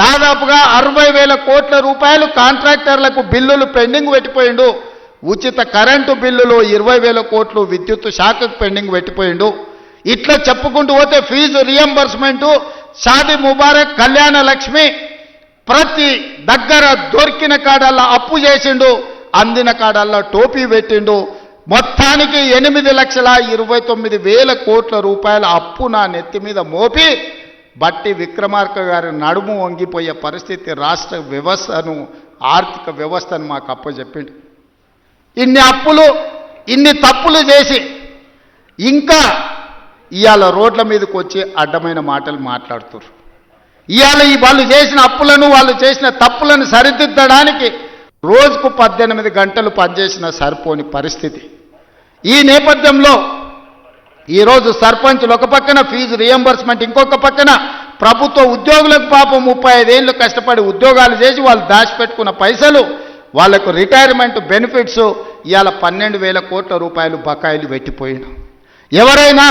దాదాపుగా 60,000 కోట్ల రూపాయలు కాంట్రాక్టర్లకు బిల్లులు పెండింగ్ పెట్టిపోయిండు. ఉచిత కరెంటు బిల్లులు 20,000 కోట్లు విద్యుత్ శాఖకు పెండింగ్ పెట్టిపోయిండు. ఇట్లా చెప్పుకుంటూ పోతే ఫీజు రియంబర్స్మెంటు, షాదీ ముబారక్, కళ్యాణ లక్ష్మి ప్రతి దగ్గర దొరికిన కాడల్లా అప్పు చేసిండు, అందిన కాడల్లా టోపీ పెట్టిండు. మొత్తానికి 8,29,000 కోట్ల రూపాయల అప్పు నా నెత్తి మీద మోపి బట్టి విక్రమార్క గారి నడుము వంగిపోయే పరిస్థితి రాష్ట్ర వ్యవస్థను, ఆర్థిక వ్యవస్థను మాకు అప్పచెప్పిండు. ఇన్ని అప్పులు, ఇన్ని తప్పులు చేసి ఇంకా ఇవాళ రోడ్ల మీదకి వచ్చి అడ్డమైన మాటలు మాట్లాడుతున్నారు. ఇవాళ వాళ్ళు చేసిన అప్పులను, వాళ్ళు చేసిన తప్పులను సరిదిద్దడానికి రోజుకు 18 గంటలు పనిచేసిన సరిపోని పరిస్థితి. ఈ నేపథ్యంలో ఈరోజు సర్పంచులు ఒక పక్కన ఫీజు రియంబర్స్మెంట్, ఇంకొక పక్కన ప్రభుత్వ ఉద్యోగులకు పాపం 35 ఏళ్ళు కష్టపడి ఉద్యోగాలు చేసి వాళ్ళు దాచిపెట్టుకున్న పైసలు, వాళ్లకు రిటైర్మెంట్ బెనిఫిట్స్ ఇవాళ 12,000 కోట్ల రూపాయలు బకాయిలు పెట్టిపోయిన. ఎవరైనా